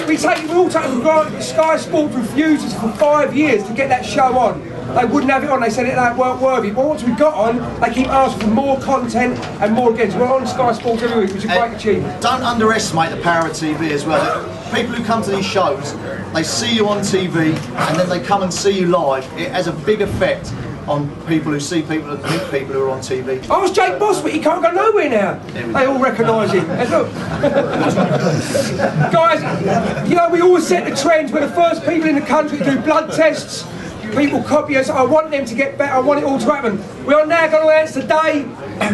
we all take for granted that Sky Sports refuses for 5 years to get that show on. They wouldn't have it on, they said it weren't worthy. But once we got on, they keep asking for more content and more again. So we're on Sky Sports every week, which is a great achievement. Don't underestimate the power of TV as well. People who come to these shows, they see you on TV and then they come and see you live. It has a big effect on people who see people and meet people who are on TV. I was Jake Boswick, he can't go nowhere now. They all recognise him. And look. Guys, you know, we always set the trends. We're the first people in the country to do blood tests. People copy us. I want them to get better. I want it all to happen. We are now going to announce today,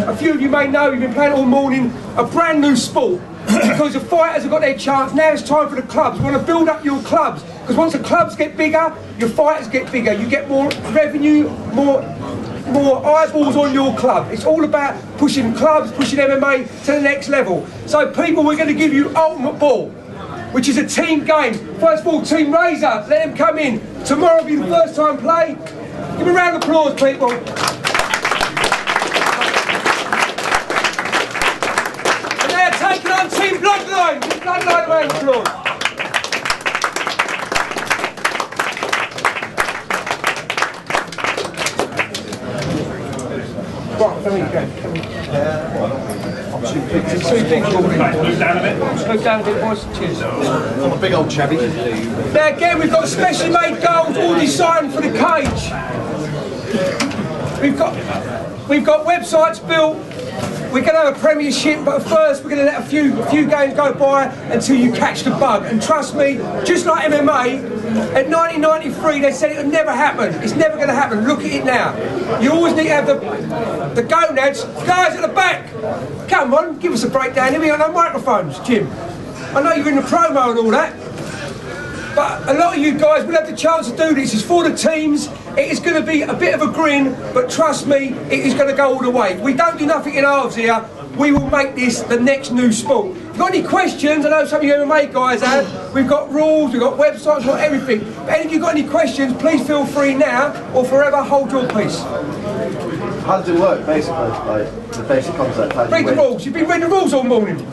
a few of you may know, we've been playing all morning, a brand new sport. Because the fighters have got their chance, now it's time for the clubs. We want to build up your clubs. Because once the clubs get bigger, your fighters get bigger. You get more revenue, more eyeballs on your club. It's all about pushing clubs, pushing MMA to the next level. So people, we're going to give you Ultimate Ball, which is a team game. First of all, Team Razor, let them come in. Tomorrow will be the first time play. Give them a round of applause, people. And they are taking on Team Bloodline. Give Bloodline a round of applause. Right, there you go. Two big. Move down a bit. Move down a bit, boys. Cheers. I'm a big old chabby. Now again, we've got specially made goals all designed for the cage. We've got websites built. We're going to have a premiership, but first we're going to let a few games go by until you catch the bug. And trust me, just like MMA, at 1993 they said it would never happen. It's never going to happen. Look at it now. You always need to have the gonads. Guys at the back, come on, give us a breakdown. Here we got no microphones, Jim. I know you're in the promo and all that, but a lot of you guys will have the chance to do this. It's for the teams. It is going to be a bit of a grin, but trust me, it is going to go all the way. We don't do nothing in halves here. We will make this the next new sport. If you've got any questions, I know some of you MMA guys have, we've got rules, we've got websites, we've got everything. But if you've got any questions, please feel free now or forever hold your peace. How does it work, basically? Like, the basic concept? Read the rules. You've been reading the rules all morning.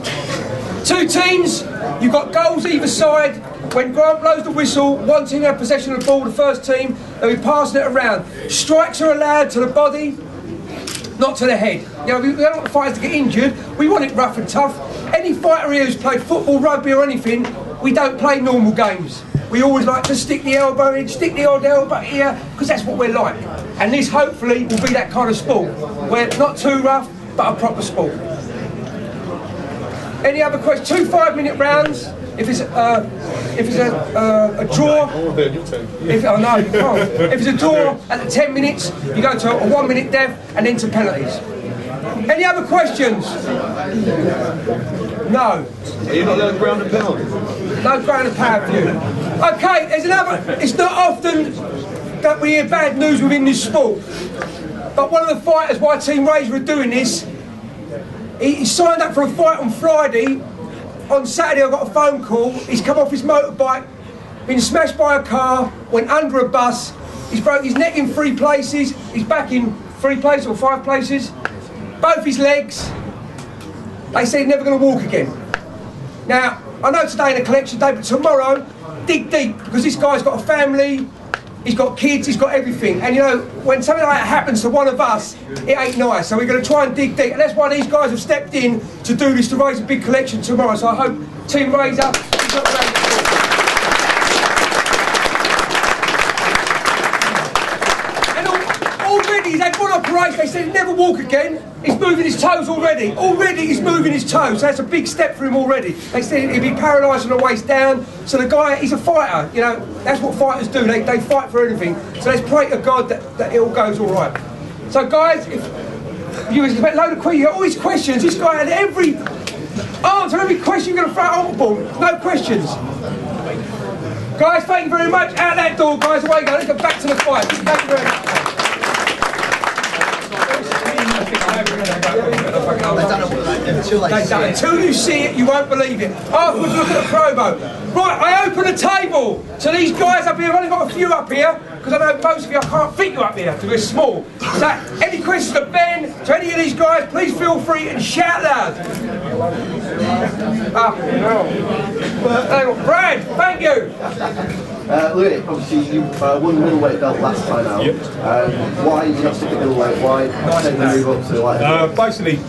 2 teams, you've got goals either side. When Grant blows the whistle, one team have possession of the ball, the first team, they'll be passing it around. Strikes are allowed to the body, not to the head. You know, we don't want the fighters to get injured, we want it rough and tough. Any fighter here who's played football, rugby or anything, we don't play normal games. We always like to stick the elbow in, stick the odd elbow here, because that's what we're like. And this hopefully will be that kind of sport, where not too rough, but a proper sport. Any other questions? 2 5-minute rounds. If it's a draw, if it's a draw at the 10 minutes, you go to a 1-minute death and then to penalties. Any other questions? No. Are you not allowed ground and pound? No ground and pound view. Okay, there's another. It's not often that we hear bad news within this sport, but one of the fighters, why Team Razor are doing this, he signed up for a fight on Friday. On Saturday I got a phone call. He's come off his motorbike, been smashed by a car, went under a bus, he's broke his neck in 3 places, he's back in 3 places or 5 places, both his legs. They said he's never going to walk again. Now, I know today in a collection day, but tomorrow, dig deep, because this guy's got a family, he's got kids, he's got everything. And you know, when something like that happens to one of us, it ain't nice. So we're going to try and dig deep. And that's why these guys have stepped in to do this, to raise a big collection tomorrow. So I hope Team Razor is not ready. And already he's had 1 operation. They said he'd never walk again. He's moving his toes already. Already he's moving his toes. So that's a big step for him already. They said he'd be paralysed from the waist down. So the guy, he's a fighter. You know, that's what fighters do. They fight for anything. So let's pray to God that it all goes all right. So guys, if you expect a load of questions, you got all these questions. This guy had every answer, every question you're going to throw out on the ball. No questions. Guys, thank you very much. Out that door, guys. Away you go. Let's go back to the fight. Thank you very much. Until you see it, you won't believe it. Afterwards, look at the promo. Right, I open a table. So these guys up here, I've only got a few up here. because I know most of you, I can't fit you up here because we're small. So, any questions to Ben, to any of these guys, please feel free and shout loud. Brad, thank you. Louis, obviously you won the middleweight belt last time out. Yep. Why did you not stick at middleweight? Why take the move up to light heavyweight? Basically,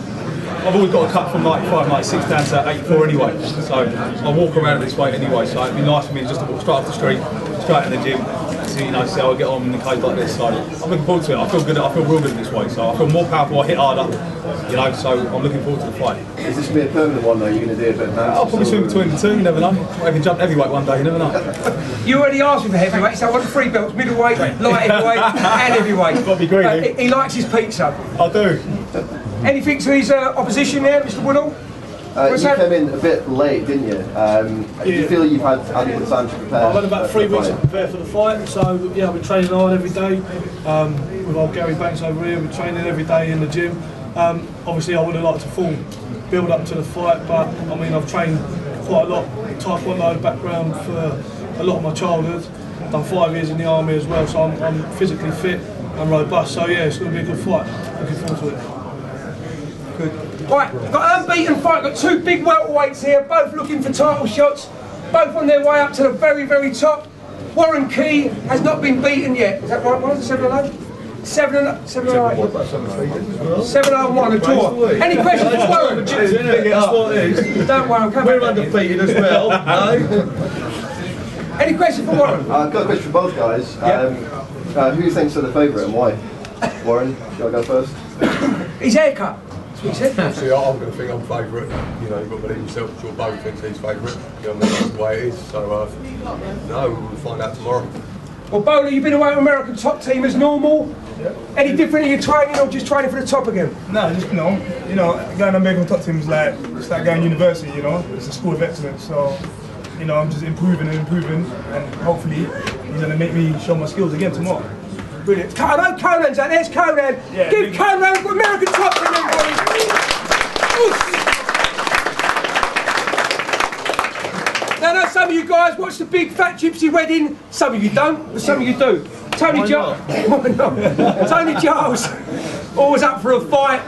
I've always got a cut from 95, 96 down to 84 anyway. So I walk around at this weight anyway. So it'd be nice for me just to walk straight off the street, straight in the gym, see how I get on in the cage like this. So I'm looking forward to it. I feel good. I feel real good in this way. So I feel more powerful. I hit harder. You know. So I'm looking forward to the fight. Is this going to be a permanent one though? You're going to do a bit of I'll probably swing between the two. You never know. I can jump heavyweight one day. You never know. You already asked me for heavyweight, so I want 3 belts: middleweight, light heavyweight, and heavyweight. Got to be greedy. He likes his pizza. I do. Anything to his opposition there, Mr. Woodall? You came in a bit late, didn't you? Do you feel you've had adequate time to prepare? I've had about 3 weeks to prepare for the fight, so yeah, I've been training hard every day. With old Gary Banks over here, we're training every day in the gym. Obviously, I would have liked to build up to the fight, but I mean, I've trained quite a lot, Taekwondo background for a lot of my childhood. I've done 5 years in the army as well, so I'm physically fit and robust. So yeah, it's going to be a good fight. Looking forward to it. Good. Right, got an unbeaten fight, got 2 big welterweights here, both looking for title shots, both on their way up to the very, very top. Warren Key has not been beaten yet. Is that right, Warren? 7-0? 7-0? 7-0-1, a draw. Any questions for Warren? That's what it is. Don't worry, I'll come We're back. undefeated as well. Any questions for Warren? I've got a question for both guys. Who do you think's the favourite and why? Warren, shall I go first? His haircut. Obviously, I'm going to think I'm favourite. You know, you've got to believe yourself. I'm sure Bo thinks he's favourite. You know what I mean? That's the way it is. So, no, we'll find out tomorrow. Well, Bolo, you've been away with American top team as normal. Yeah. Any different in your training or just training for the top again? No, just going to American top team is like it's like going to university. You know, it's a school of excellence. So, I'm just improving, and hopefully he's going to make me show my skills again tomorrow. Brilliant. I know Conan's out. There's Conan. Yeah, give Conan American top team, everybody. Now, I know some of you guys watch the big fat gypsy wedding. Some of you don't, but some of you do. Tony Giles. Why not? Tony Giles. Always up for a fight.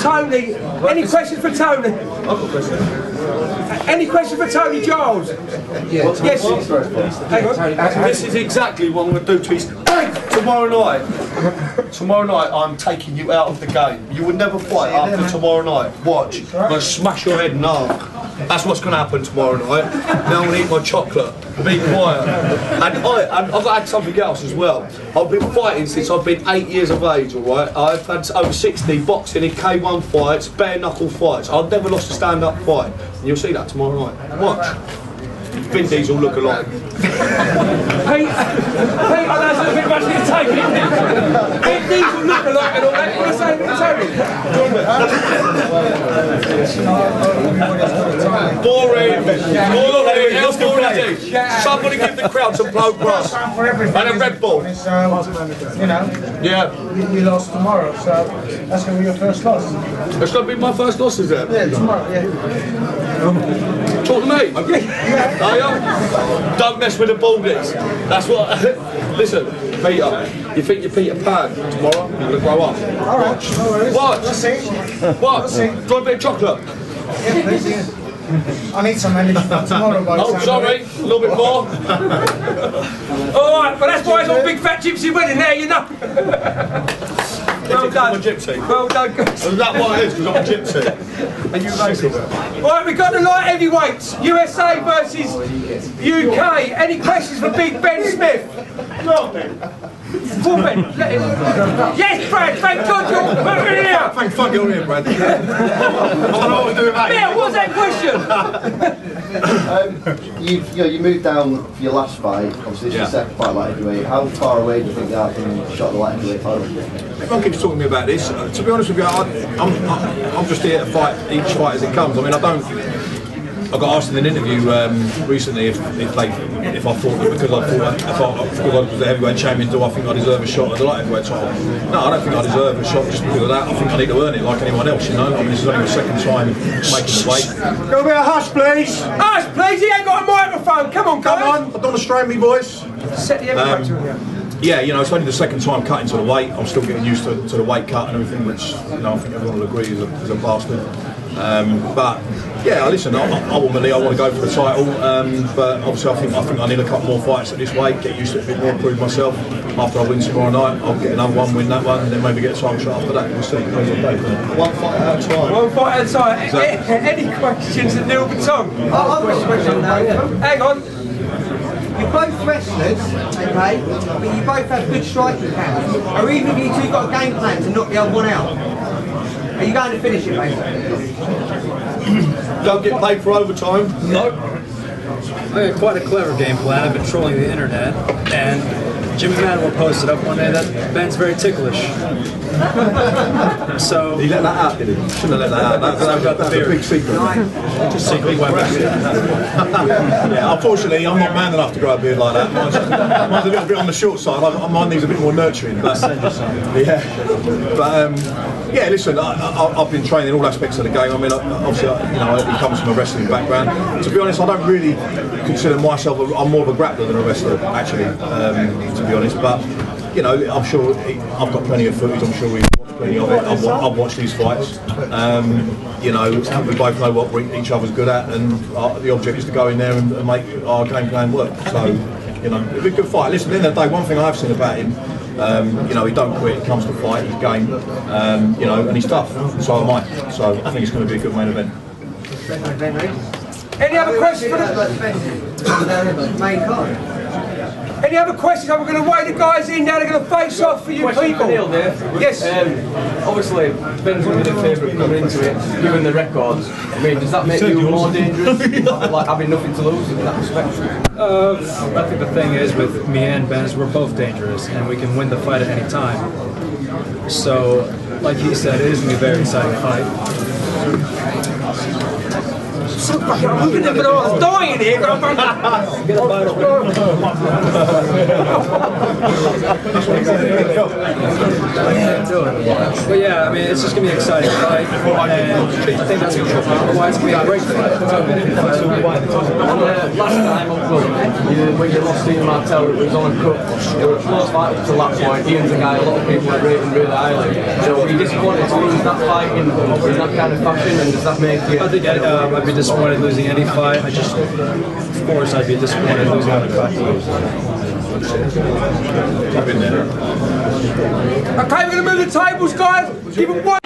Tony, any questions for Tony? I've got a question. Any questions for Tony Giles? Yes. Hang on. This is exactly what I'm going to do to his tomorrow night. Tomorrow night, I'm taking you out of the game. You would never fight after tomorrow night. Watch. I'm going to smash your head in half. That's what's going to happen tomorrow night. Now I'm going to eat my chocolate. Be quiet. And I've got to add something else as well. I've been fighting since I've been 8 years of age, alright? I've had over 60 boxing in K1 fights, bare knuckle fights. I've never lost a stand-up fight. And you'll see that tomorrow night. Watch. Vin Diesel look alike. Pete, I know that's a bit much to take, isn't it? Vin Diesel look alike and all that. What are you saying to Tony? Boring. Let's go crazy. Somebody give the crowd some blow grass. And a Red Bull. Yeah. You lost tomorrow, so that's going to be your first loss. It's going to be my first loss, is it? Yeah, tomorrow, yeah. Talk to me. Are you? Don't mess with the baldies. That's what. Listen, Peter. You think you're Peter Pan tomorrow? You're going to grow up. All right, no worries. What? Let's see. What? Do you want a bit of chocolate? Yeah, please, yeah. I need some energy for tomorrow, boys. Oh, sorry. A little bit more. Alright, but that's why it's all big fat gypsy wedding there, you know. Well done. I'm a gypsy. Well done, guys. Is that what it is? Because I'm a gypsy. And you racist. Right, we've got the light heavyweights. USA versus UK. Any questions for Big Ben Smith? No. Full Ben. Let him. Yes, Brad. Thank God you're here. Thank fuck you're here, Brad. I don't know what we're doing, mate. Yeah, what's that question? You moved down for your last fight. Obviously, this is your second fight light heavyweight. How far away do you think you are from shot of the light heavyweight title? Everyone keeps talking to me about this. To be honest with you, I'm just here to fight each fight as it comes. I mean, I got asked in an interview recently if I thought that because I was the heavyweight champion, do I think I deserve a shot at the light heavyweight title? No, I don't think I deserve a shot just because of that. I think I need to earn it like anyone else, you know. I mean, this is only my second time making the weight. Go a bit of hush, please. Hush, please. He ain't got a microphone. Come on, guys. Come on, I don't want to strain me voice. Set the heavyweight to him. yeah, you know, it's only the second time cutting to the weight. I'm still getting used to the weight cut and everything, which, you know, I think everyone will agree is a bastard. But yeah, listen, ultimately I want to go for the title, but obviously I think I need a couple more fights at this weight, get used to it a bit more, prove myself. After I win tomorrow night, I'll get another one, win that one, and then maybe get a title shot after that. We'll see. One fight at a time. One fight at a time. Exactly. Any questions at Neil Baton? I've got a question now. Hang on. You're both wrestlers, okay, but you both have good striking powers. Or even if you two got a game plan to knock the other one out, are you going to finish it, basically? Don't get paid for overtime. No. I got quite a clever game plan. I've been trolling the internet, and Jimmy Manuel posted up one day that Ben's very ticklish. So He let that out, did he? Shouldn't have let that out. That's a big secret. just secret weapon. Yeah, unfortunately, I'm not man enough to grow a beard like that. Mine's a little bit on the short side. Mine needs a bit more nurturing. But, yeah, but yeah, listen, I've been training all aspects of the game. I mean, obviously, you know, he comes from a wrestling background. To be honest, I don't really consider myself. I'm more of a grappler than a wrestler, actually. To be honest, but you know, I'm sure I've got plenty of footage. I'm sure we've watched plenty of it. I've watched these fights. You know, we both know what each other's good at, and the object is to go in there and make our game plan work. So, you know, it'll be a good fight. Listen, at the end of the day, one thing I've seen about him, you know, he don't quit. He comes to fight. He's game. You know, and he's tough. So am I. So I think it's going to be a good main event. Any other questions for the Main card. Any other questions? We're going to weigh the guys in now. They're going to face off for you people. Neil, Dave. Yes. Obviously, Ben's going to be the favourite coming into it, given the records. I mean, does that make you more dangerous? Like having nothing to lose in that respect? I think the thing is with me and Ben is we're both dangerous, and we can win the fight at any time. So, like he said, it is going to be a very exciting fight. So fucking moving it, but I was dying here. Get a bottle. But yeah, I mean, it's just going to be an exciting fight, and I think that's going to be why it's going to be a great fight. Last time up when you lost Ian Martel, it was on a cup. It was a close fight up to that point. Ian's a guy a lot of people are rating really highly. So were you disappointed to lose that fight in that kind of fashion, and does that make you... I think I'd be disappointed losing any fight. Of course, I'd be disappointed losing any fight. I've been there. Okay, we're going to move the tables, guys. Give them one.